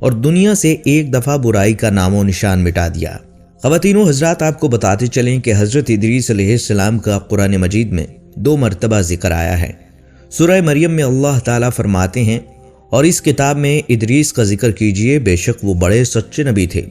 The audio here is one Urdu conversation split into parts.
اور دنیا سے ایک دفعہ برائی کا نام و نشان مٹا دیا۔ خواتین و حضرات، آپ کو بتاتے چلیں کہ حضرت ادریس علیہ السلام کا قرآن مجید میں 2 مرتبہ ذکر آیا ہے۔ سورہ مریم میں اللہ تعالیٰ فرماتے ہیں، اور اس کتاب میں ادریس کا ذکر کیجئے، بے شک وہ بڑے سچے نبی تھے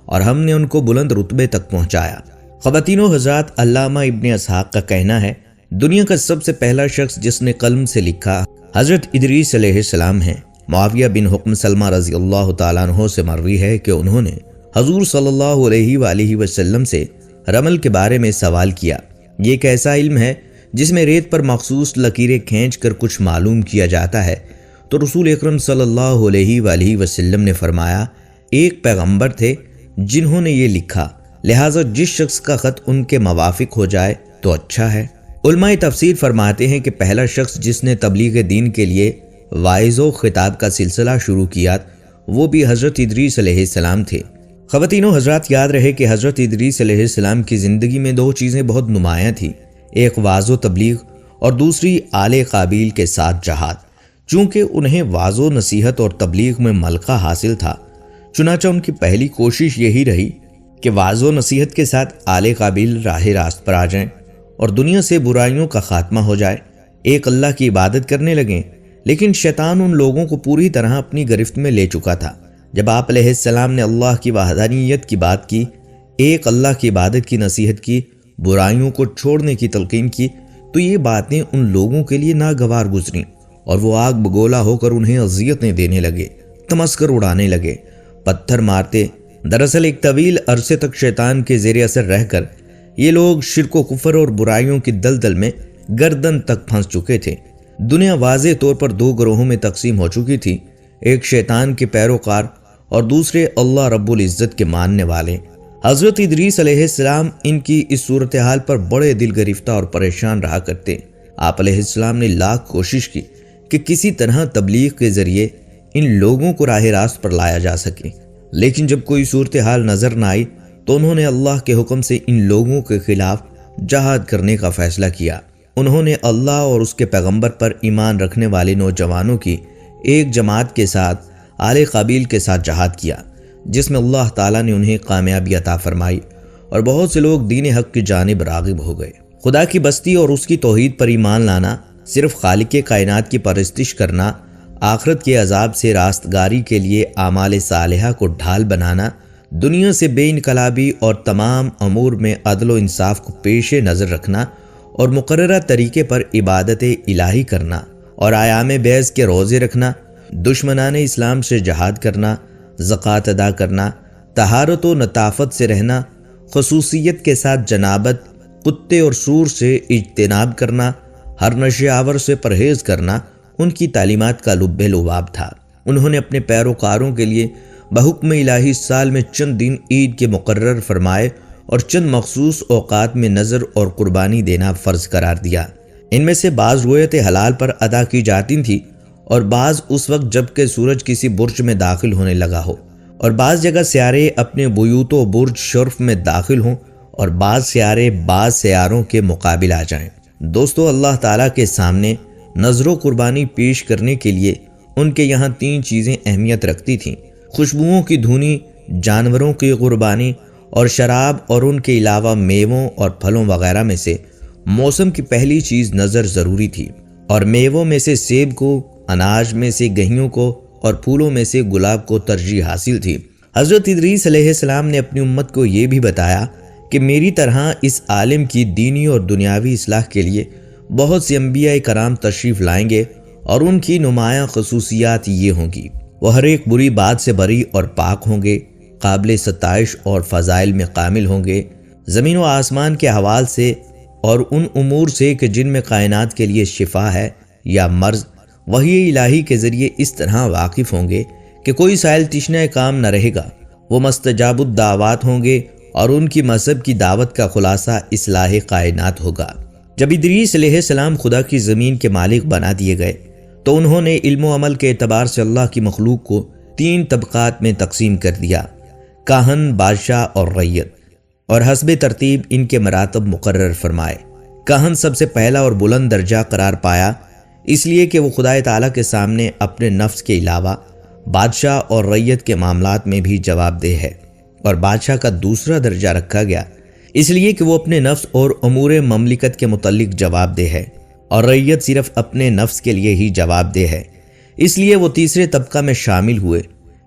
اور ہم نے ان کو بلند رتبے تک پہنچایا۔ خواتین و حضرات، علامہ ابن اسحاق کا کہنا ہے دنیا کا سب سے پہلا شخص جس نے قلم سے لکھا حضرت ادریس علیہ السلام ہیں۔ معاویہ بن حکم سلمہ رضی اللہ تعالیٰ عنہ سے مروی ہے کہ انہوں نے حضور صلی اللہ علیہ وآلہ وسلم سے رمل کے بارے میں سوال کیا۔ یہ ایک ایسا علم ہے جس میں ریت پر مخصوص لکیریں کھینچ کر کچھ معلوم کیا جاتا ہے۔ تو رسول اکرم صلی اللہ علیہ وآلہ وسلم نے فرمایا، ایک پیغمبر تھے جنہوں نے یہ لکھا، لہٰذا جس شخص کا خط ان کے موافق ہو جائے تو اچھا ہے۔ علماء تفسیر فرماتے ہیں کہ پہلا شخص جس نے تبلیغ دین کے لیے واعظ و خطاب کا سلسلہ شروع کیا وہ بھی حضرت ادریس علیہ السلام تھے۔ خواتین و حضرات، یاد رہے کہ حضرت ادریس علیہ السلام کی زندگی میں 2 چیزیں بہت نمایاں تھیں، ایک واعظ و تبلیغ اور دوسری آل قابیل کے ساتھ جہاد۔ چونکہ انہیں واعظ و نصیحت اور تبلیغ میں ملکہ حاصل تھا، چنانچہ ان کی پہلی کوشش یہی رہی کہ واعظ و نصیحت کے ساتھ آل قابیل راہ راست پر آ جائیں اور دنیا سے برائیوں کا خاتمہ ہو جائے، ایک اللہ کی عبادت کرنے لگیں۔ لیکن شیطان ان لوگوں کو پوری طرح اپنی گرفت میں لے چکا تھا۔ جب آپ علیہ السلام نے اللہ کی وحدانیت کی بات کی، ایک اللہ کی عبادت کی نصیحت کی، برائیوں کو چھوڑنے کی تلقین کی، تو یہ باتیں ان لوگوں کے لیے ناگوار گزریں اور وہ آگ بگولا ہو کر انہیں اذیتیں دینے لگے، تمسخر اڑانے لگے، پتھر مارتے۔ دراصل ایک طویل عرصے تک شیطان کے زیر اثر رہ کر یہ لوگ شرک و کفر اور برائیوں کی دلدل میں گردن تک پھنس چکے تھے۔ دنیا واضح طور پر 2 گروہوں میں تقسیم ہو چکی تھی، ایک شیطان کے پیروکار اور دوسرے اللہ رب العزت کے ماننے والے۔ حضرت ادریس علیہ السلام ان کی اس صورتحال پر بڑے دل گرفتہ اور پریشان رہا کرتے۔ آپ علیہ السلام نے لاکھ کوشش کی کہ کسی طرح تبلیغ کے ذریعے ان لوگوں کو راہ راست پر لایا جا سکے، لیکن جب کوئی صورتحال نظر نہ آئی تو انہوں نے اللہ کے حکم سے ان لوگوں کے خلاف جہاد کرنے کا فیصلہ کیا۔ انہوں نے اللہ اور اس کے پیغمبر پر ایمان رکھنے والے نوجوانوں کی ایک جماعت کے ساتھ آل قابیل کے ساتھ جہاد کیا، جس میں اللہ تعالیٰ نے انہیں کامیابی عطا فرمائی اور بہت سے لوگ دین حق کی جانب راغب ہو گئے۔ خدا کی بستی اور اس کی توحید پر ایمان لانا، صرف خالق کائنات کی پرستش کرنا، آخرت کے عذاب سے راستگاری کے لیے اعمال صالحہ کو ڈھال بنانا، دنیا سے بے انقلابی اور تمام امور میں عدل و انصاف کو پیش نظر رکھنا اور مقررہ طریقے پر عبادت الہی کرنا اور ایام بیض کے روزے رکھنا، دشمنان اسلام سے جہاد کرنا، زکوٰۃ ادا کرنا، طہارت و نطافت سے رہنا، خصوصیت کے ساتھ جنابت، کتے اور سور سے اجتناب کرنا، ہر نشے آور سے پرہیز کرنا ان کی تعلیمات کا لب لباب تھا۔ انہوں نے اپنے پیروکاروں کے لیے بحکم الہی سال میں چند دن عید کے مقرر فرمائے اور چند مخصوص اوقات میں نذر اور قربانی دینا فرض قرار دیا۔ ان میں سے بعض رویت حلال پر ادا کی جاتی تھی اور بعض اس وقت جب کہ سورج کسی برج میں داخل ہونے لگا ہو، اور بعض جگہ سیارے اپنے بیوت و برج شرف میں داخل ہوں اور بعض سیارے بعض سیاروں کے مقابل آ جائیں۔ دوستو، اللہ تعالیٰ کے سامنے نذر و قربانی پیش کرنے کے لیے ان کے یہاں 3 چیزیں اہمیت رکھتی تھیں: خوشبوؤں کی دھنی، جانوروں کی قربانی اور شراب، اور ان کے علاوہ میووں اور پھلوں وغیرہ میں سے موسم کی پہلی چیز نظر ضروری تھی، اور میووں میں سے سیب کو، اناج میں سے گہیوں کو اور پھولوں میں سے گلاب کو ترجیح حاصل تھی۔ حضرت ادریس علیہ السلام نے اپنی امت کو یہ بھی بتایا کہ میری طرح اس عالم کی دینی اور دنیاوی اصلاح کے لیے بہت سے انبیاء کرام تشریف لائیں گے، اور ان کی نمایاں خصوصیات یہ ہوں گی: وہ ہر ایک بری بات سے بری اور پاک ہوں گے، قابل ستائش اور فضائل میں کامل ہوں گے، زمین و آسمان کے حوال سے اور ان امور سے کہ جن میں کائنات کے لیے شفا ہے یا مرض، وحی الہی کے ذریعے اس طرح واقف ہوں گے کہ کوئی سائل تشنہ کام نہ رہے گا، وہ مستجاب الدعوات ہوں گے اور ان کی مذہب کی دعوت کا خلاصہ اصلاح کائنات ہوگا۔ جب ادریس علیہ السلام خدا کی زمین کے مالک بنا دیے گئے تو انہوں نے علم و عمل کے اعتبار سے اللہ کی مخلوق کو 3 طبقات میں تقسیم کر دیا: کاہن، بادشاہ اور رعیت، اور حسب ترتیب ان کے مراتب مقرر فرمائے۔ کاہن سب سے پہلا اور بلند درجہ قرار پایا، اس لیے کہ وہ خدا تعالیٰ کے سامنے اپنے نفس کے علاوہ بادشاہ اور رعیت کے معاملات میں بھی جواب دہ ہے، اور بادشاہ کا دوسرا درجہ رکھا گیا اس لیے کہ وہ اپنے نفس اور امور مملکت کے متعلق جواب دہ ہے، اور رعیت صرف اپنے نفس کے لیے ہی جواب دہ ہے، اس لیے وہ تیسرے طبقہ میں شامل ہوئے۔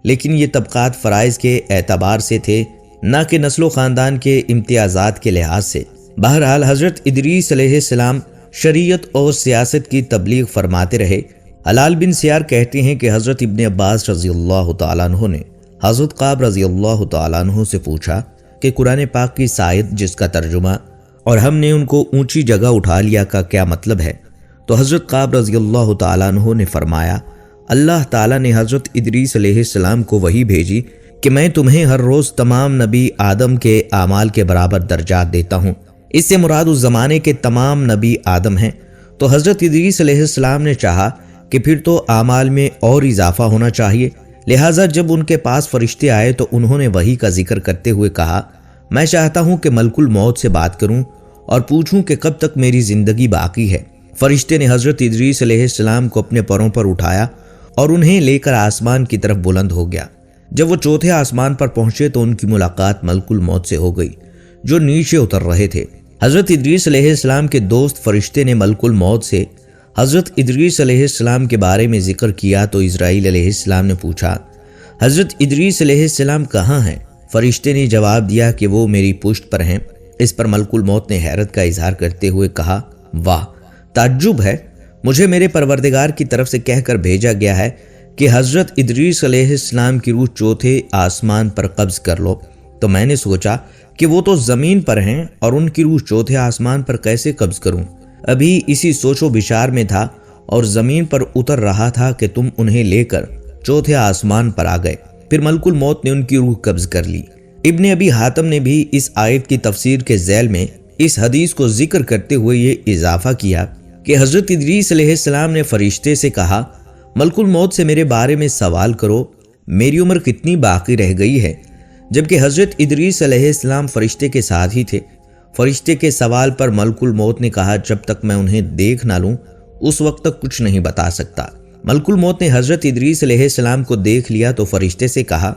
لیکن یہ طبقات فرائض کے اعتبار سے تھے، نہ کہ نسل و خاندان کے امتیازات کے لحاظ سے۔ بہرحال حضرت ادریس علیہ السلام شریعت اور سیاست کی تبلیغ فرماتے رہے۔ حلال بن سیار کہتے ہیں کہ حضرت ابن عباس رضی اللہ تعالیٰ عنہ نے حضرت قعب رضی اللہ تعالیٰ عنہ سے پوچھا کہ قرآن پاک کی آیت جس کا ترجمہ اور ہم نے ان کو اونچی جگہ اٹھا لیا کا کیا مطلب ہے؟ تو حضرت قعب رضی اللہ تعالیٰ عنہ نے فرمایا، اللہ تعالیٰ نے حضرت ادریس علیہ السلام کو وحی بھیجی کہ میں تمہیں ہر روز تمام نبی آدم کے اعمال کے برابر درجات دیتا ہوں۔ اس سے مراد اس زمانے کے تمام نبی آدم ہیں۔ تو حضرت ادریس علیہ السلام نے چاہا کہ پھر تو اعمال میں اور اضافہ ہونا چاہیے، لہٰذا جب ان کے پاس فرشتے آئے تو انہوں نے وحی کا ذکر کرتے ہوئے کہا، میں چاہتا ہوں کہ ملک الموت سے بات کروں اور پوچھوں کہ کب تک میری زندگی باقی ہے۔ فرشتے نے حضرت ادریس علیہ السلام کو اپنے پروں پر اٹھایا اور انہیں لے کر آسمان کی طرف بلند ہو گیا۔ جب وہ چوتھے آسمان پر پہنچے تو ان کی ملاقات ملک الموت سے ہو گئی، جو نیچے اتر رہے تھے۔ حضرت ادریس علیہ السلام کے دوست فرشتے نے ملک الموت سے حضرت ادریس علیہ السلام کے بارے میں ذکر کیا تو اسرائیل علیہ السلام نے پوچھا، حضرت ادریس علیہ السلام کہاں ہیں؟ فرشتے نے جواب دیا کہ وہ میری پشت پر ہیں۔ اس پر ملک الموت نے حیرت کا اظہار کرتے ہوئے کہا، واہ، تعجب ہے، مجھے میرے پروردگار کی طرف سے کہہ کر بھیجا گیا ہے کہ حضرت ادریس علیہ السلام کی روح چوتھے آسمان پر قبض کر لو۔ تو میں نے سوچا کہ وہ تو زمین پر ہیں اور ان کی روح چوتھے آسمان پر کیسے قبض کروں؟ ابھی اسی سوچ و بچار میں تھا اور زمین پر اتر رہا تھا کہ تم انہیں لے کر چوتھے آسمان پر آ گئے۔ پھر ملک الموت نے ان کی روح قبض کر لی۔ ابن ابی حاتم نے بھی اس آیت کی تفسیر کے ذیل میں اس حدیث کو ذکر کرتے ہوئے یہ اضافہ کیا کہ حضرت ادریس علیہ السلام نے فرشتے سے کہا، ملک الموت سے میرے بارے میں سوال کرو، میری عمر کتنی باقی رہ گئی ہے؟ جبکہ حضرت ادریس علیہ السلام فرشتے کے ساتھ ہی تھے۔ فرشتے کے سوال پر ملک الموت نے کہا، جب تک میں انہیں دیکھ نہ لوں اس وقت تک کچھ نہیں بتا سکتا۔ ملک الموت نے حضرت ادریس علیہ السلام کو دیکھ لیا تو فرشتے سے کہا،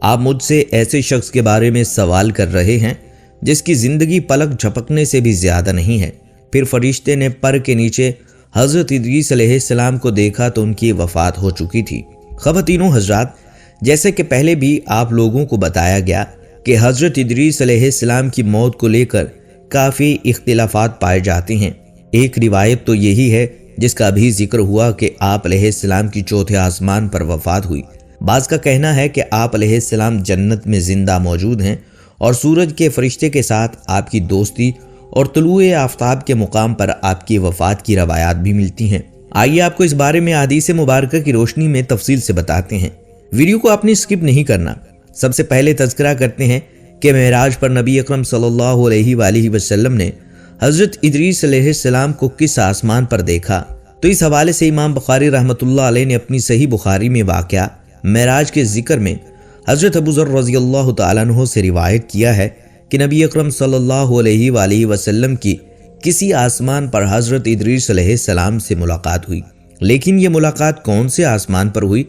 آپ مجھ سے ایسے شخص کے بارے میں سوال کر رہے ہیں جس کی زندگی پلک جھپکنے سے بھی زیادہ نہیں ہے۔ پھر فرشتے نے پر کے نیچے حضرت ادریس علیہ السلام کو دیکھا تو ان کی وفات ہو چکی تھی۔ خواتینوں حضرات، جیسے کہ پہلے بھی آپ لوگوں کو بتایا گیا کہ حضرت ادریس علیہ السلام کی موت کو لے کر کافی اختلافات پائے جاتے ہیں۔ ایک روایت تو یہی ہے جس کا بھی ذکر ہوا کہ آپ علیہ السلام کی چوتھے آسمان پر وفات ہوئی۔ بعض کا کہنا ہے کہ آپ علیہ السلام جنت میں زندہ موجود ہیں اور سورج کے فرشتے کے ساتھ آپ کی دوستی اور طلوع آفتاب کے مقام پر آپ کی وفات کی روایات بھی ملتی ہیں۔ آئیے آپ کو اس بارے میں احادیث مبارکہ کی روشنی میں تفصیل سے بتاتے ہیں۔ ویڈیو کو آپ نے اسکپ نہیں کرنا۔ سب سے پہلے تذکرہ کرتے ہیں کہ معراج پر نبی اکرم صلی اللہ علیہ وآلہ وسلم نے حضرت ادریس علیہ السلام کو کس آسمان پر دیکھا؟ تو اس حوالے سے امام بخاری رحمۃ اللہ علیہ نے اپنی صحیح بخاری میں واقعہ معراج کے ذکر میں حضرت ابو ذر رضی اللہ تعالیٰ عنہ سے روایت کیا ہے کہ نبی اکرم صلی اللہ علیہ وآلہ وسلم کی کسی آسمان پر حضرت ادریس علیہ السلام سے ملاقات ہوئی، لیکن یہ ملاقات کون سے آسمان پر ہوئی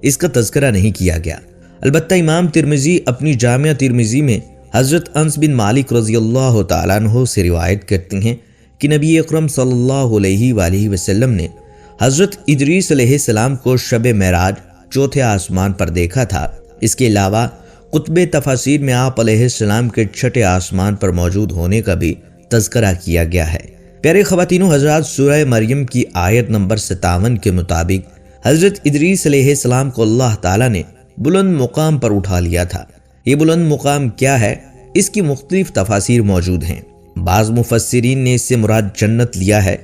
اس کا تذکرہ نہیں کیا گیا۔ البتہ امام ترمذی اپنی جامع ترمذی میں حضرت انس بن مالک رضی اللہ تعالیٰ عنہ سے روایت کرتے ہیں کہ نبی اکرم صلی اللہ علیہ وآلہ وسلم نے حضرت ادریس علیہ السلام کو شب معراج چوتھے آسمان پر دیکھا تھا۔ اس کے علاوہ قطب تفاسیر میں آپ علیہ السلام کے چھٹے آسمان پر موجود ہونے کا بھی تذکرہ کیا گیا ہے۔ پیارے خواتینوں حضرات، سورہ مریم کی آیت نمبر 57 کے مطابق حضرت ادریس علیہ السلام کو اللہ تعالیٰ نے بلند مقام پر اٹھا لیا تھا۔ یہ بلند مقام کیا ہے؟ اس کی مختلف تفاسیر موجود ہیں۔ بعض مفسرین نے اس سے مراد جنت لیا ہے،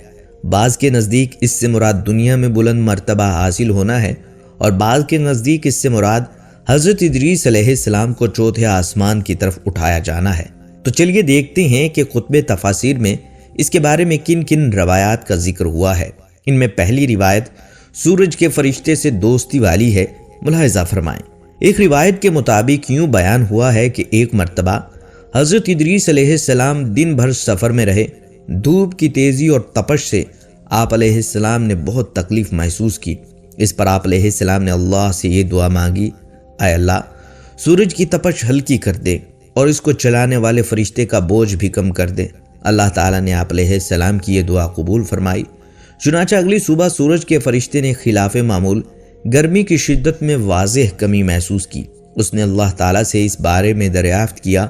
بعض کے نزدیک اس سے مراد دنیا میں بلند مرتبہ حاصل ہونا ہے، اور بعض کے نزدیک اس سے مراد حضرت ادریس علیہ السلام کو چوتھے آسمان کی طرف اٹھایا جانا ہے۔ تو چلیے دیکھتے ہیں کہ قطب تفاسیر میں اس کے بارے میں کن کن روایات کا ذکر ہوا ہے۔ ان میں پہلی روایت سورج کے فرشتے سے دوستی والی ہے۔ ملاحظہ فرمائیں، ایک روایت کے مطابق یوں بیان ہوا ہے کہ ایک مرتبہ حضرت ادریس علیہ السلام دن بھر سفر میں رہے۔ دھوپ کی تیزی اور تپش سے آپ علیہ السلام نے بہت تکلیف محسوس کی۔ اس پر آپ علیہ السلام نے اللہ سے یہ دعا مانگی، اے اللہ سورج کی تپش ہلکی کر دے اور اس کو چلانے والے فرشتے کا بوجھ بھی کم کر دے۔ اللہ تعالیٰ نے آپ علیہ السلام کی یہ دعا قبول فرمائی۔ چنانچہ اگلی صبح سورج کے فرشتے نے خلاف معمول گرمی کی شدت میں واضح کمی محسوس کی۔ اس نے اللہ تعالیٰ سے اس بارے میں دریافت کیا۔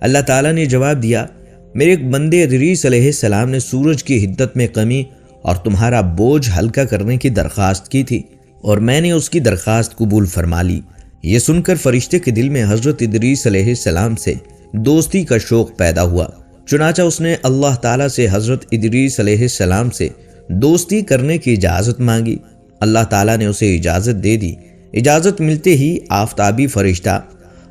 اللہ تعالیٰ نے جواب دیا، میرے ایک بندے ادریس علیہ السلام نے سورج کی حدت میں کمی اور تمہارا بوجھ ہلکا کرنے کی درخواست کی تھی اور میں نے اس کی درخواست قبول فرما لی۔ یہ سن کر فرشتے کے دل میں حضرت ادریس علیہ السلام سے دوستی کا شوق پیدا ہوا۔ چنانچہ اس نے اللہ تعالیٰ سے حضرت ادریس علیہ السلام سے دوستی کرنے کی اجازت مانگی۔ اللہ تعالیٰ نے اسے اجازت دے دی۔ اجازت ملتے ہی آفتابی فرشتہ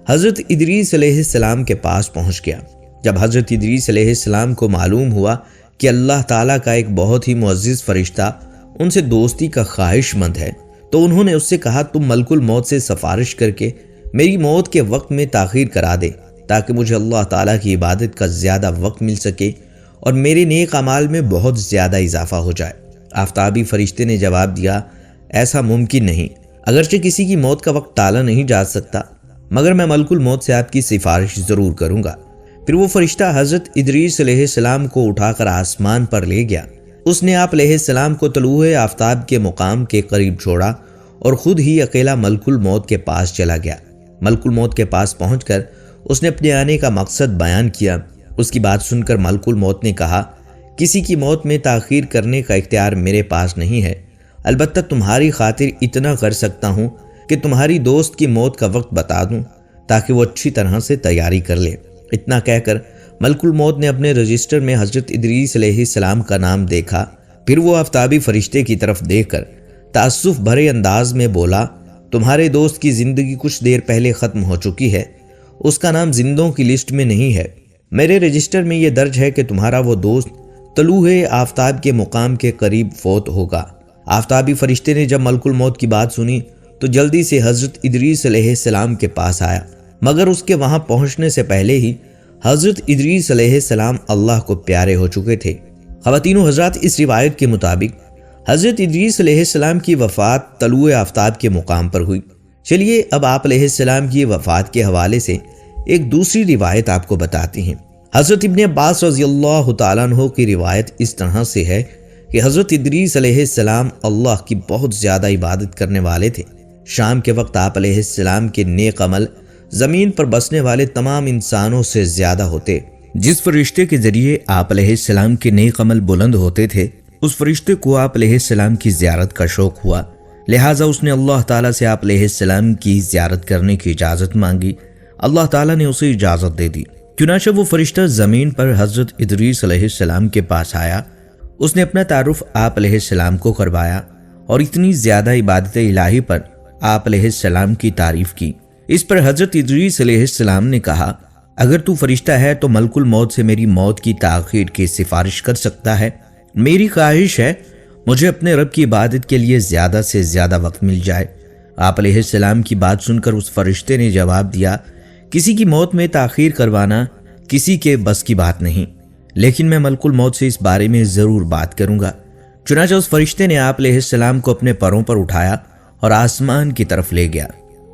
حضرت ادریس علیہ السلام کے پاس پہنچ گیا۔ جب حضرت ادریس علیہ السلام کو معلوم ہوا کہ اللہ تعالیٰ کا ایک بہت ہی معزز فرشتہ ان سے دوستی کا خواہش مند ہے، تو انہوں نے اس سے کہا، تم ملک الموت سے سفارش کر کے میری موت کے وقت میں تاخیر کرا دے تاکہ مجھے اللہ تعالیٰ کی عبادت کا زیادہ وقت مل سکے اور میرے نیک اعمال میں بہت زیادہ اضافہ ہو جائے۔ آفتابی فرشتے نے جواب دیا، ایسا ممکن نہیں، اگرچہ کسی کی موت کا وقت ٹالا نہیں جا سکتا، مگر میں ملک الموت سے آپ کی سفارش ضرور کروں گا۔ پھر وہ فرشتہ حضرت ادریس علیہ السلام کو اٹھا کر آسمان پر لے گیا۔ اس نے آپ علیہ السلام کو طلوع آفتاب کے مقام کے قریب چھوڑا اور خود ہی اکیلا ملک الموت کے پاس چلا گیا۔ ملک الموت کے پاس پہنچ کر اس نے اپنے آنے کا مقصد بیان کیا۔ اس کی بات سن کر ملک الموت نے کہا، کسی کی موت میں تاخیر کرنے کا اختیار میرے پاس نہیں ہے، البتہ تمہاری خاطر اتنا کر سکتا ہوں کہ تمہاری دوست کی موت کا وقت بتا دوں تاکہ وہ اچھی طرح سے تیاری کر لے۔ اتنا کہہ کر ملک الموت نے اپنے رجسٹر میں حضرت ادریس علیہ السلام کا نام دیکھا۔ پھر وہ آفتابی فرشتے کی طرف دیکھ کر تأسف بھرے انداز میں بولا، تمہارے دوست کی زندگی کچھ دیر پہلے ختم ہو چکی ہے، اس کا نام زندوں کی لسٹ میں نہیں ہے۔ میرے رجسٹر میں یہ درج ہے کہ تمہارا وہ دوست طلوع آفتاب کے مقام کے قریب فوت ہوگا۔ آفتابی فرشتے نے جب ملک الموت کی بات سنی تو جلدی سے حضرت ادریس علیہ السلام کے پاس آیا، مگر اس کے وہاں پہنچنے سے پہلے ہی حضرت ادریس علیہ السلام اللہ کو پیارے ہو چکے تھے۔ خواتین و حضرات، اس روایت کے مطابق حضرت ادریس علیہ السلام کی وفات طلوع آفتاب کے مقام پر ہوئی۔ چلیے اب آپ علیہ السلام کی وفات کے حوالے سے ایک دوسری روایت آپ کو بتاتے ہیں۔ حضرت ابن عباس رضی اللہ تعالیٰ عنہ کی روایت اس طرح سے ہے کہ حضرت ادریس علیہ السلام اللہ کی بہت زیادہ عبادت کرنے والے تھے۔ شام کے وقت آپ علیہ السلام کے نیک عمل زمین پر بسنے والے تمام انسانوں سے زیادہ ہوتے۔ جس فرشتے کے ذریعے آپ علیہ السلام کے نیک عمل بلند ہوتے تھے، اس فرشتے کو آپ علیہ السلام کی زیارت کا شوق ہوا، لہٰذا اس نے اللہ تعالیٰ سے آپ علیہ السلام کی زیارت کرنے کی اجازت مانگی۔ اللہ تعالیٰ نے اسے اجازت دے دی۔ چنانچہ وہ فرشتہ زمین پر حضرت ادریس علیہ السلام کے پاس آیا۔ اس نے اپنا تعارف آپ علیہ السلام کو کروایا اور اتنی زیادہ عبادت الہی پر آپ علیہ السلام کی تعریف کی۔ اس پر حضرت ادریس علیہ السلام نے کہا، اگر تو فرشتہ ہے تو ملک الموت سے میری موت کی تاخیر کی سفارش کر سکتا ہے۔ میری خواہش ہے مجھے اپنے رب کی عبادت کے لیے زیادہ سے زیادہ وقت مل جائے۔ آپ علیہ السلام کی بات سن کر اس فرشتے نے جواب دیا، کسی کی موت میں تاخیر کروانا کسی کے بس کی بات نہیں، لیکن میں ملک الموت سے اس بارے میں ضرور بات کروں گا۔ چنانچہ اس فرشتے نے آپ علیہ السلام کو اپنے پروں پر اٹھایا اور آسمان کی طرف لے گیا۔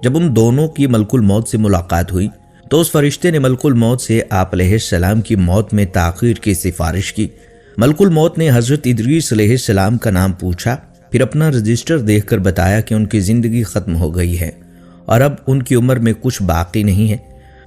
جب ان دونوں کی ملک الموت سے ملاقات ہوئی تو اس فرشتے نے ملک الموت سے آپ علیہ السلام کی موت میں تاخیر کی سفارش کی۔ ملک الموت نے حضرت ادریس علیہ السلام کا نام پوچھا، پھر اپنا رجسٹر دیکھ کر بتایا کہ ان کی زندگی ختم ہو گئی ہے اور اب ان کی عمر میں کچھ باقی نہیں ہے۔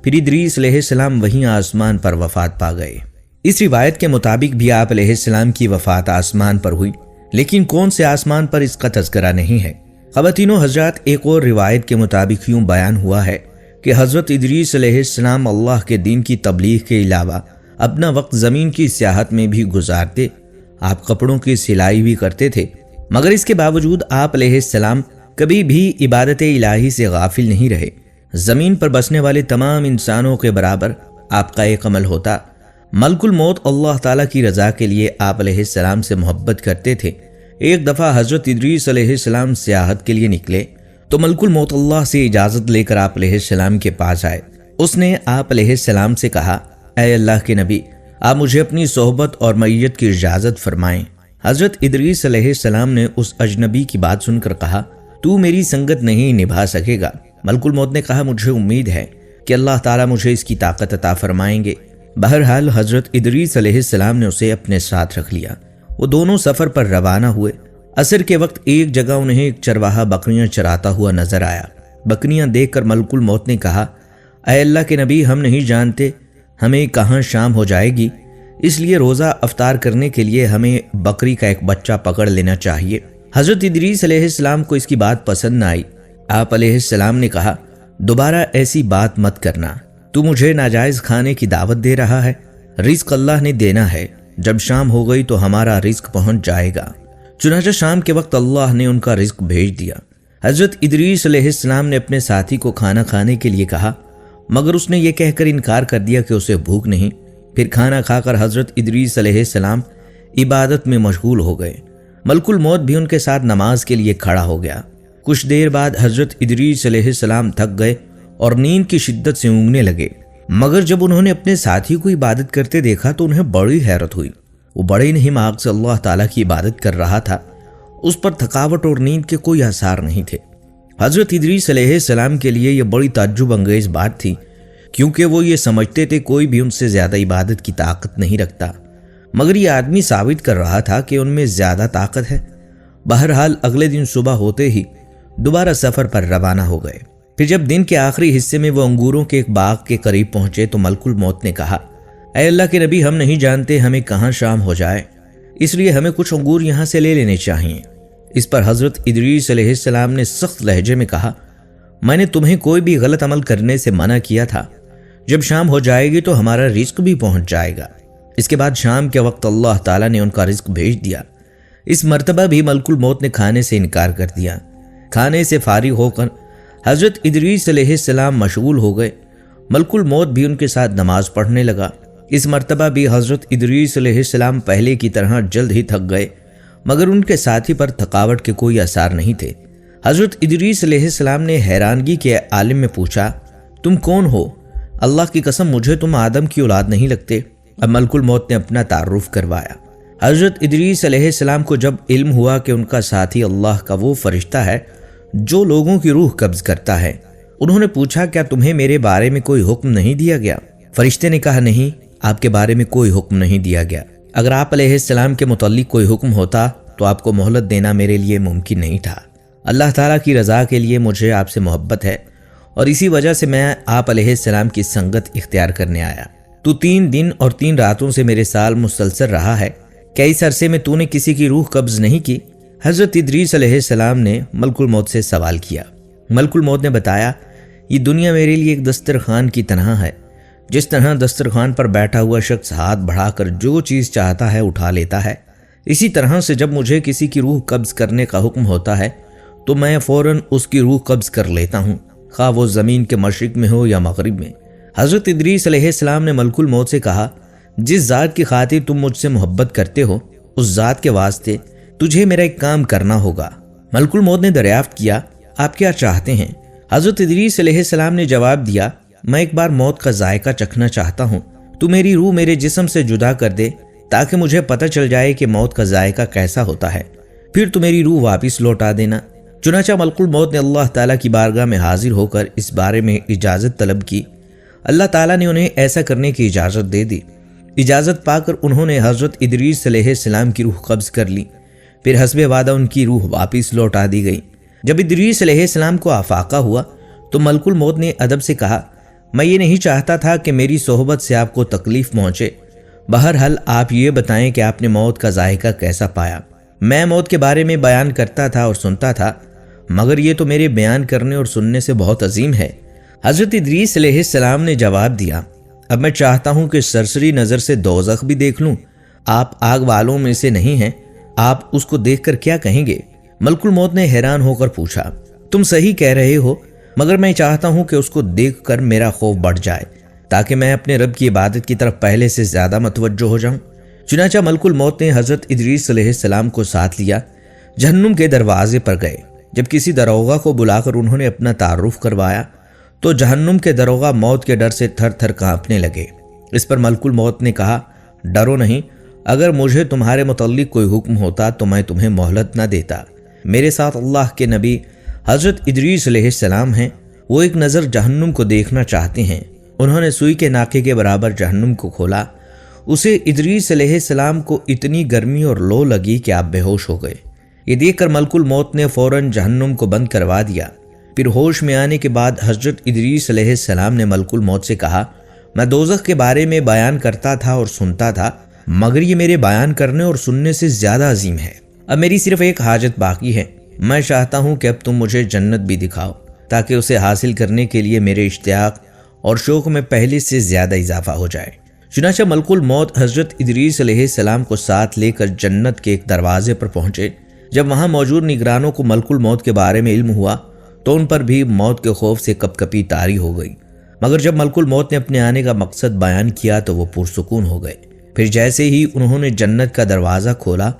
پھر ادریس علیہ السلام وہیں آسمان پر وفات پا گئے۔ اس روایت کے مطابق بھی آپ علیہ السلام کی وفات آسمان پر ہوئی، لیکن کون سے آسمان پر اس کا تذکرہ نہیں ہے۔ خواتین و حضرات، ایک اور روایت کے مطابق یوں بیان ہوا ہے کہ حضرت ادریس علیہ السلام اللہ کے دین کی تبلیغ کے علاوہ اپنا وقت زمین کی سیاحت میں بھی گزارتے۔ آپ کپڑوں کی سلائی بھی کرتے تھے، مگر اس کے باوجود آپ علیہ السلام کبھی بھی عبادت الہی سے غافل نہیں رہے۔ زمین پر بسنے والے تمام انسانوں کے برابر آپ کا ایک عمل ہوتا۔ ملک الموت اللہ تعالیٰ کی رضا کے لیے آپ علیہ السلام سے محبت کرتے تھے۔ ایک دفعہ حضرت ادریس علیہ السلام سیاحت کے لیے نکلے تو ملک الموت اللہ سے اجازت لے کر آپ علیہ السلام کے پاس آئے۔ اس نے آپ علیہ السلام سے کہا، اے اللہ کے نبی، آپ مجھے اپنی صحبت اور معیت کی اجازت فرمائیں۔ حضرت ادریس علیہ السلام نے اس اجنبی کی بات سن کر کہا تو میری سنگت نہیں نبھا سکے گا۔ ملک الموت نے کہا مجھے امید ہے کہ اللہ تعالیٰ مجھے اس کی طاقت عطا فرمائیں گے۔ بہرحال حضرت ادریس علیہ السلام نے اسے اپنے ساتھ رکھ لیا۔ وہ دونوں سفر پر روانہ ہوئے۔ عصر کے وقت ایک جگہ انہیں ایک چرواہا بکریاں چراتا ہوا نظر آیا۔ بکریاں دیکھ کر ملک الموت نے کہا اے اللہ کے نبی، ہم نہیں جانتے ہمیں کہاں شام ہو جائے گی، اس لیے روزہ افطار کرنے کے لیے ہمیں بکری کا ایک بچہ پکڑ لینا چاہیے۔ حضرت ادریس علیہ السلام کو اس کی بات پسند نہ آئی۔ آپ علیہ السلام نے کہا دوبارہ ایسی بات مت کرنا، تو مجھے ناجائز کھانے کی دعوت دے رہا ہے۔ رزق اللہ نے دینا ہے، جب شام ہو گئی تو ہمارا رزق پہنچ جائے گا۔ چنانچہ شام کے وقت اللہ نے ان کا رزق بھیج دیا۔ حضرت ادریس علیہ السلام نے اپنے ساتھی کو کھانا کھانے کے لیے کہا، مگر اس نے یہ کہہ کر انکار کر دیا کہ اسے بھوک نہیں۔ پھر کھانا کھا کر حضرت ادریس علیہ السلام عبادت میں مشغول ہو گئے۔ ملک الموت بھی ان کے ساتھ نماز کے لیے کھڑا ہو گیا۔ کچھ دیر بعد حضرت ادریس علیہ السلام تھک گئے اور نیند کی شدت سے اونگنے لگے، مگر جب انہوں نے اپنے ساتھی کو عبادت کرتے دیکھا تو انہیں بڑی حیرت ہوئی۔ وہ بڑے نہماگ سے اللہ تعالیٰ کی عبادت کر رہا تھا، اس پر تھکاوٹ اور نیند کے کوئی آثار نہیں تھے۔ حضرت ادریس علیہ السلام کے لیے یہ بڑی تعجب انگیز بات تھی، کیونکہ وہ یہ سمجھتے تھے کوئی بھی ان سے زیادہ عبادت کی طاقت نہیں رکھتا، مگر یہ آدمی ثابت کر رہا تھا کہ ان میں زیادہ طاقت ہے۔ بہرحال اگلے دن صبح ہوتے ہی دوبارہ سفر پر روانہ ہو گئے۔ پھر جب دن کے آخری حصے میں وہ انگوروں کے ایک باغ کے قریب پہنچے تو ملک الموت نے کہا اے اللہ کے نبی، ہم نہیں جانتے ہمیں کہاں شام ہو جائے، اس لیے ہمیں کچھ انگور یہاں سے لے لینے چاہیے۔ اس پر حضرت ادریس علیہ السلام نے سخت لہجے میں کہا میں نے تمہیں کوئی بھی غلط عمل کرنے سے منع کیا تھا، جب شام ہو جائے گی تو ہمارا رزق بھی پہنچ جائے گا۔ اس کے بعد شام کے وقت اللہ تعالیٰ نے ان کا رزق بھیج دیا۔ اس مرتبہ بھی ملک الموت نے کھانے سے انکار کر دیا۔ کھانے سے فارغ ہو کر حضرت ادریس علیہ السلام مشغول ہو گئے۔ ملک الموت بھی ان کے ساتھ نماز پڑھنے لگا۔ اس مرتبہ بھی حضرت ادریس علیہ السلام پہلے کی طرح جلد ہی تھک گئے، مگر ان کے ساتھی پر تھکاوٹ کے کوئی آثار نہیں تھے۔ حضرت ادریس علیہ السلام نے حیرانگی کے عالم میں پوچھا تم کون ہو؟ اللہ کی قسم مجھے تم آدم کی اولاد نہیں لگتے۔ اب ملک الموت نے اپنا تعارف کروایا۔ حضرت ادریس علیہ السلام کو جب علم ہوا کہ ان کا ساتھی اللہ کا وہ فرشتہ ہے جو لوگوں کی روح قبض کرتا ہے، انہوں نے پوچھا کیا تمہیں میرے بارے میں کوئی حکم نہیں دیا گیا؟ فرشتے نے کہا نہیں، آپ کے بارے میں کوئی حکم نہیں دیا گیا۔ اگر آپ علیہ السلام کے متعلق کوئی حکم ہوتا تو آپ کو مہلت دینا میرے لیے ممکن نہیں تھا۔ اللہ تعالیٰ کی رضا کے لیے مجھے آپ سے محبت ہے اور اسی وجہ سے میں آپ علیہ السلام کی سنگت اختیار کرنے آیا۔ تو 3 دن اور 3 راتوں سے میرے سال مسلسل رہا ہے، کیا اس عرصے میں تو نے کسی کی روح قبض نہیں کی؟ حضرت ادریس علیہ السلام نے ملک الموت سے سوال کیا۔ ملک الموت نے بتایا یہ دنیا میرے لیے ایک دسترخوان کی طرح ہے، جس طرح دسترخوان پر بیٹھا ہوا شخص ہاتھ بڑھا کر جو چیز چاہتا ہے اٹھا لیتا ہے، اسی طرح سے جب مجھے کسی کی روح قبض کرنے کا حکم ہوتا ہے تو میں فوراً اس کی روح قبض کر لیتا ہوں، خواہ وہ زمین کے مشرق میں ہو یا مغرب میں۔ حضرت ادریس علیہ السلام نے ملک الموت سے کہا جس ذات کی خاطر تم مجھ سے محبت کرتے ہو اس ذات کے واسطے تجھے میرا ایک کام کرنا ہوگا۔ ملک الموت نے دریافت کیا آپ کیا چاہتے ہیں؟ حضرت ادریس علیہ السلام نے جواب دیا میں ایک بار موت کا ذائقہ چکھنا چاہتا ہوں، تو میری روح میرے جسم سے جدا کر دے تاکہ مجھے پتہ چل جائے کہ موت کا ذائقہ کیسا ہوتا ہے، پھر تو میری روح واپس لوٹا دینا۔ چنانچہ ملک الموت نے اللہ تعالیٰ کی بارگاہ میں حاضر ہو کر اس بارے میں اجازت طلب کی۔ اللہ تعالیٰ نے انہیں ایسا کرنے کی اجازت دے دی۔ اجازت پا کر انہوں نے حضرت ادریس علیہ السلام کی روح قبض کر لی، پھر حسب وعدہ ان کی روح واپس لوٹا دی گئی۔ جب ادریس علیہ السلام کو آفاقہ ہوا تو ملک الموت نے ادب سے کہا میں یہ نہیں چاہتا تھا کہ میری صحبت سے آپ کو تکلیف پہنچے، بہرحال آپ یہ بتائیں کہ آپ نے موت کا ذائقہ کیسا پایا؟ میں موت کے بارے میں بیان کرتا تھا اور سنتا تھا، مگر یہ تو میرے بیان کرنے اور سننے سے بہت عظیم ہے۔ حضرت ادریس علیہ السلام نے جواب دیا اب میں چاہتا ہوں کہ سرسری نظر سے دوزخ بھی دیکھ لوں۔ آپ آگ والوں میں سے نہیں ہیں، آپ اس کو دیکھ کر کیا کہیں گے؟ ملک الموت نے حیران ہو کر پوچھا تم صحیح کہہ رہے ہو، مگر میں چاہتا ہوں کہ اس کو دیکھ کر میرا خوف بڑھ جائے تاکہ میں اپنے رب کی عبادت کی طرف پہلے سے زیادہ متوجہ ہو جاؤں۔ چنانچہ ملک الموت نے حضرت ادریس علیہ السلام کو ساتھ لیا، جہنم کے دروازے پر گئے۔ جب کسی داروغہ کو بلا کر انہوں نے اپنا تعارف کروایا تو جہنم کے داروغہ موت کے ڈر سے تھر تھر کانپنے لگے۔ اس پر ملک الموت نے کہا ڈرو نہیں، اگر مجھے تمہارے متعلق کوئی حکم ہوتا تو میں تمہیں مہلت نہ دیتا۔ میرے ساتھ اللہ کے نبی حضرت ادریس علیہ السلام ہیں۔ وہ ایک نظر جہنم کو دیکھنا چاہتے ہیں۔ انہوں نے سوئی کے ناکے کے برابر جہنم کو کھولا۔ اسے ادریس علیہ السلام کو اتنی گرمی اور لو لگی کہ آپ بے ہوش ہو گئے۔ یہ دیکھ کر ملک الموت نے فوراً جہنم کو بند کروا دیا۔ پھر ہوش میں آنے کے بعد حضرت ادریس علیہ السلام نے ملک الموت سے کہا، میں دوزخ کے بارے میں بیان کرتا تھا اور سنتا تھا، مگر یہ میرے بیان کرنے اور سننے سے زیادہ عظیم ہے۔ اب میری صرف ایک حاجت باقی ہے۔ میں چاہتا ہوں کہ اب تم مجھے جنت بھی دکھاؤ تاکہ اسے حاصل کرنے کے لیے میرے اشتیاق اور شوق میں پہلے سے زیادہ اضافہ ہو جائے۔ چنانچہ ملک الموت حضرت ادریس علیہ السلام کو ساتھ لے کر جنت کے ایک دروازے پر پہنچے۔ جب وہاں موجود نگرانوں کو ملک الموت کے بارے میں علم ہوا تو ان پر بھی موت کے خوف سے کپ کپی طاری ہو گئی، مگر جب ملک الموت نے اپنے آنے کا مقصد بیان کیا تو وہ پرسکون ہو گئے۔ پھر جیسے ہی انہوں نے جنت کا دروازہ کھولا،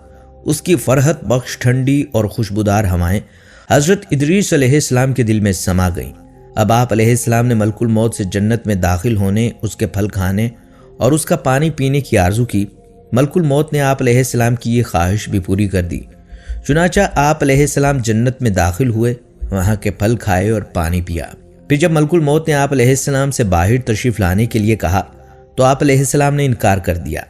اس کی فرحت بخش ٹھنڈی اور خوشبودار ہوائیں حضرت ادریس علیہ السلام کے دل میں سما گئیں۔ اب آپ علیہ السلام نے ملک الموت سے جنت میں داخل ہونے، اس کے پھل کھانے اور اس کا پانی پینے کی آرزو کی۔ ملک الموت نے آپ علیہ السلام کی یہ خواہش بھی پوری کر دی۔ چنانچہ آپ علیہ السلام جنت میں داخل ہوئے، وہاں کے پھل کھائے اور پانی پیا۔ پھر جب ملک الموت نے آپ علیہ السلام سے باہر تشریف لانے کے لیے کہا تو آپ علیہ السلام نے انکار کر دیا۔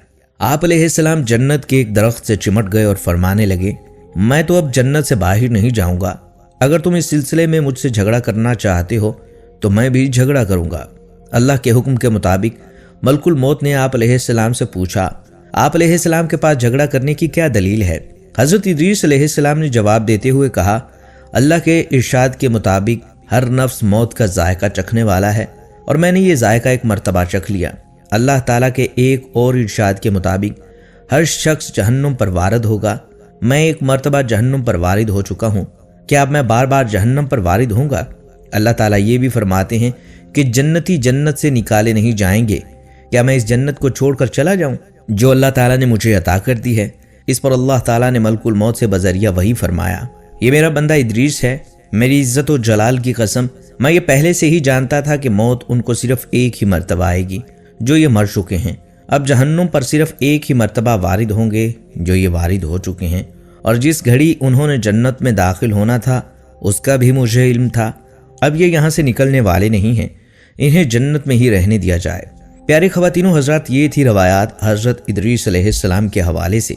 آپ علیہ السلام جنت کے ایک درخت سے چمٹ گئے اور فرمانے لگے، میں تو اب جنت سے باہر نہیں جاؤں گا۔ اگر تم اس سلسلے میں مجھ سے جھگڑا کرنا چاہتے ہو تو میں بھی جھگڑا کروں گا۔ اللہ کے حکم کے مطابق ملک الموت نے آپ علیہ السلام سے پوچھا، آپ علیہ السلام کے پاس جھگڑا کرنے کی کیا دلیل ہے؟ حضرت ادریس علیہ السلام نے جواب دیتے ہوئے کہا، اللہ کے ارشاد کے مطابق ہر نفس موت کا ذائقہ چکھنے والا ہے اور میں نے یہ ذائقہ ایک مرتبہ چکھ لیا۔ اللہ تعالیٰ کے ایک اور ارشاد کے مطابق ہر شخص جہنم پر وارد ہوگا۔ میں ایک مرتبہ جہنم پر وارد ہو چکا ہوں، کیا اب میں بار بار جہنم پر وارد ہوں گا؟ اللہ تعالیٰ یہ بھی فرماتے ہیں کہ جنتی جنت سے نکالے نہیں جائیں گے، کیا میں اس جنت کو چھوڑ کر چلا جاؤں جو اللہ تعالیٰ نے مجھے عطا کر دی ہے؟ اس پر اللہ تعالیٰ نے ملک الموت سے بذریعہ وحی فرمایا، یہ میرا بندہ ادریس ہے، میری عزت و جلال کی قسم میں یہ پہلے سے ہی جانتا تھا کہ موت ان کو صرف ایک ہی مرتبہ آئے گی جو یہ مر چکے ہیں۔ اب جہنم پر صرف ایک ہی مرتبہ وارد ہوں گے جو یہ وارد ہو چکے ہیں، اور جس گھڑی انہوں نے جنت میں داخل ہونا تھا اس کا بھی مجھے علم تھا۔ اب یہ یہاں سے نکلنے والے نہیں ہیں، انہیں جنت میں ہی رہنے دیا جائے۔ پیارے خواتین و حضرات، یہ تھی روایات حضرت ادریس علیہ السلام کے حوالے سے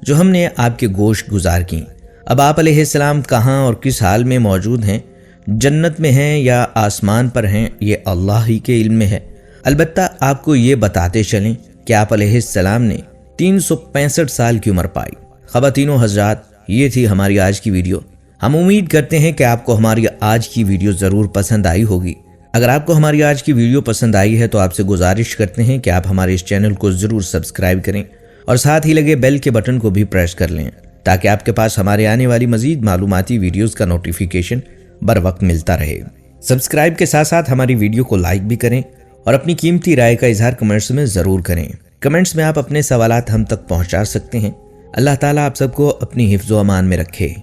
جو ہم نے آپ کے گوش گزار کی۔ اب آپ علیہ السلام کہاں اور کس حال میں موجود ہیں، جنت میں ہیں یا آسمان پر ہیں، یہ اللہ ہی کے علم میں ہے۔ البتہ آپ کو یہ بتاتے چلیں کہ آپ علیہ السلام نے 365 سال کی عمر پائی۔ خواتین و حضرات، یہ تھی ہماری آج کی ویڈیو۔ ہم امید کرتے ہیں کہ آپ کو ہماری آج کی ویڈیو ضرور پسند آئی ہوگی۔ اگر آپ کو ہماری آج کی ویڈیو پسند آئی ہے تو آپ سے گزارش کرتے ہیں کہ آپ ہمارے اس چینل کو ضرور سبسکرائب کریں اور ساتھ ہی لگے بیل کے بٹن کو بھی پریس کر لیں تاکہ آپ کے پاس ہمارے آنے والی مزید معلوماتی ویڈیوز کا نوٹیفیکیشن بر وقت ملتا رہے۔ سبسکرائب کے ساتھ ساتھ ہماری ویڈیو کو لائک بھی کریں اور اپنی قیمتی رائے کا اظہار کمنٹس میں ضرور کریں۔ کمنٹس میں آپ اپنے سوالات ہم تک پہنچا سکتے ہیں۔ اللہ تعالیٰ آپ سب کو اپنی حفظ و امان میں رکھے۔